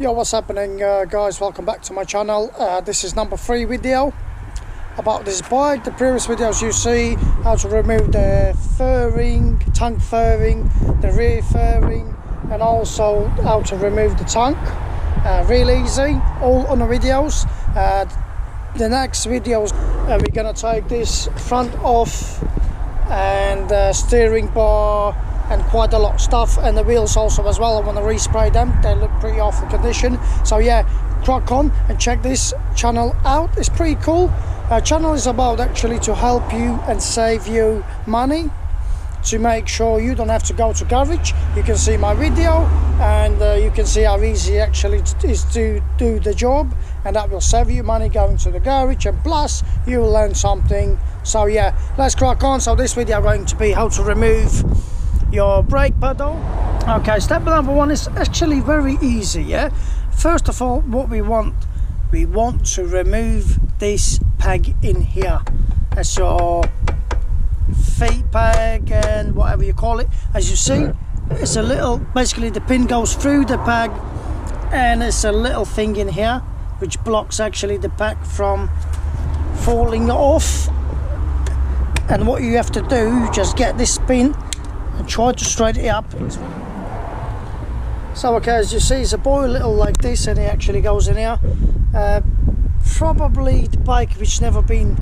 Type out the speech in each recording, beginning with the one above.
Yo, what's happening guys, welcome back to my channel. This is number 3 video about this bike. The previous videos you see how to remove the fairing, tank fairing, the rear fairing, and also how to remove the tank. Real easy, all on the videos. The next videos we're gonna take this front off and steering bar and quite a lot of stuff, and the wheels also as well. I want to respray them, they look pretty awful condition. So yeah, crack on and check this channel out. It's pretty cool. Channel is about actually to help you and save you money, to make sure you don't have to go to garage. You can see my video and you can see how easy actually it is to do the job, and that will save you money going to the garage, and plus you will learn something. So yeah, let's crack on. So this video going to be how to remove your brake pedal. Okay, step number 1 is actually very easy. Yeah, first of all, what we want to remove this peg in here. That's your feet peg and whatever you call it. As you see, it's a little, basically the pin goes through the peg, and it's a little thing in here which blocks actually the peg from falling off. And what you have to do, you just get this pin and try to straighten it up. So okay, as you see, it's a boy little like this, and it actually goes in here. Probably the bike which never been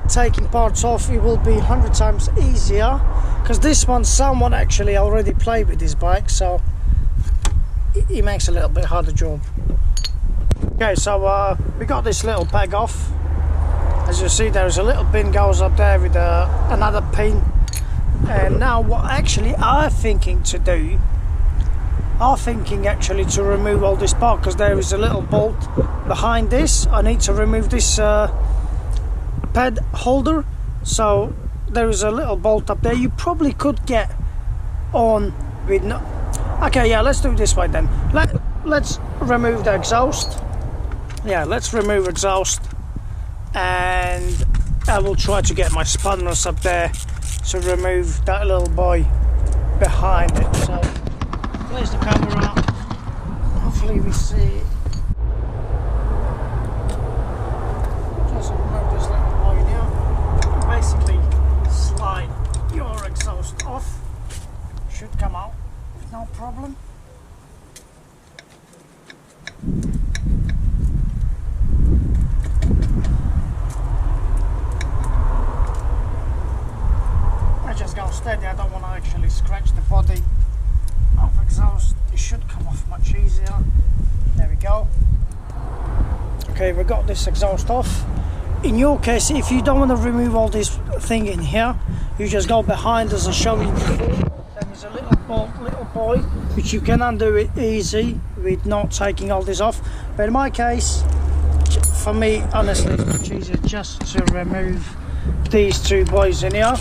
taking parts off, it will be 100 times easier, because this one someone actually already played with this bike, so it makes a little bit harder job. Okay, so we got this little peg off. As you see, there's a little pin goes up there with another pin. And now what actually I'm thinking to do, actually to remove all this part, because there is a little bolt behind this. I need to remove this pad holder, so there is a little bolt up there. You probably could get on with no. Okay, yeah, let's do it this way then. Let's remove the exhaust. Yeah, let's remove exhaust, and I will try to get my spanners up there to remove that little boy behind it. So place the camera, hopefully we see it. Just remove this little boy now. Basically slide your exhaust off, should come out with no problem. Steady, I don't want to actually scratch the body of exhaust. It should come off much easier. There we go. Okay, we got this exhaust off. In your case, if you don't want to remove all this thing in here, you just go behind, as I showed you before. There's a little bolt, little boy, which you can undo it easy with not taking all this off. But in my case, for me, honestly, it's much easier just to remove these two boys in here,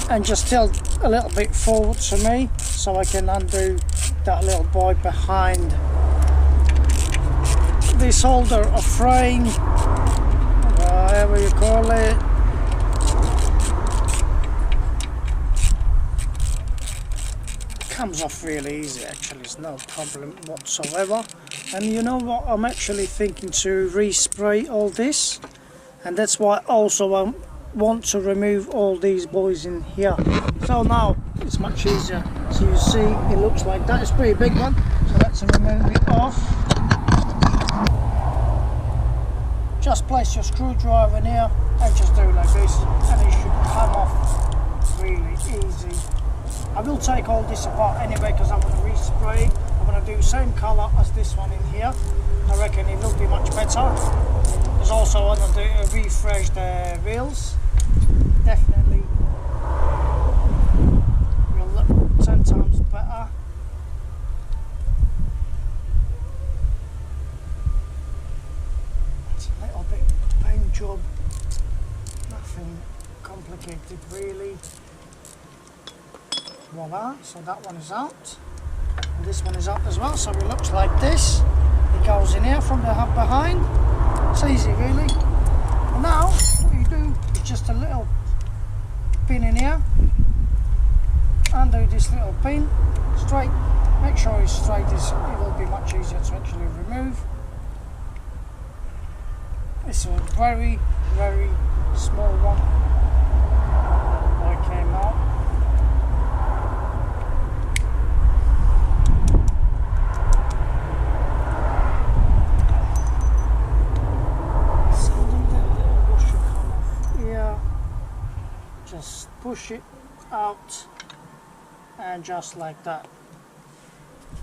and just tilt a little bit forward to me so I can undo that little boy behind this holder of frame, whatever you call it. Comes off really easy, actually, it's no problem whatsoever. And you know what, I'm actually thinking to respray all this, and that's why also I'm want to remove all these boys in here. So now it's much easier. So you see, it looks like that. It's a pretty big one, so let's remove it off. Just place your screwdriver in here and just do it like this, and it should come off really easy. I will take all this apart anyway, because I'm going to respray. I'm going to do the same colour as this one in here. I reckon it will be much better. There's also I'm going to refresh the wheels. Definitely will look 10 times better. It's a little bit paint job, nothing complicated really. Voila, so that one is out, and this one is out as well, so it looks like this. It goes in here from the hub behind. It's easy really. And now what you do is just a little pin in here, undo this little pin, straight Make sure it's straight, it will be much easier to actually remove. It's a very, very small one. I came out. So leave that little washer come off here. Just push it out, and just like that.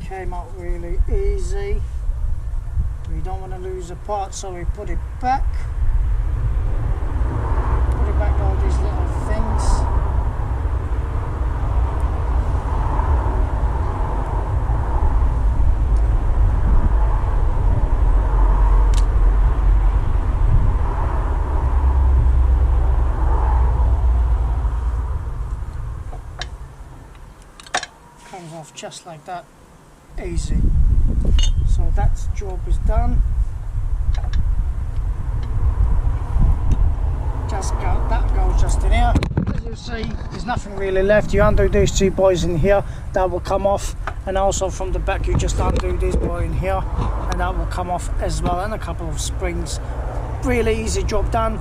Came out really easy. We don't want to lose a part, so we put it back. Put it back, all these little things. Comes off just like that. Easy. So that job is done. That goes just in here. As you see, there's nothing really left. You undo these two boys in here, that will come off, and also from the back you just undo this boy in here, and that will come off as well, and a couple of springs. Really easy job done.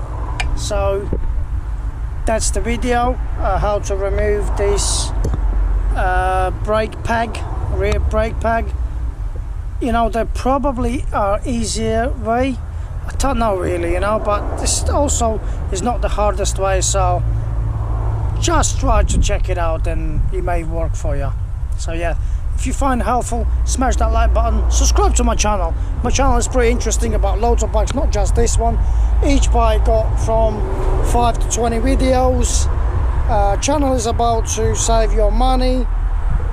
So that's the video, how to remove this brake peg, rear brake peg. You know, there probably are easier way. I don't know really, you know, but this also is not the hardest way, so just try to check it out and it may work for you. So yeah, if you find it helpful, smash that like button, subscribe to my channel. My channel is pretty interesting about loads of bikes, not just this one. Each bike got from 5 to 20 videos. Channel is about to save your money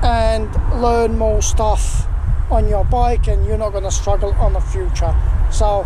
and learn more stuff on your bike, and you're not going to struggle on the future. So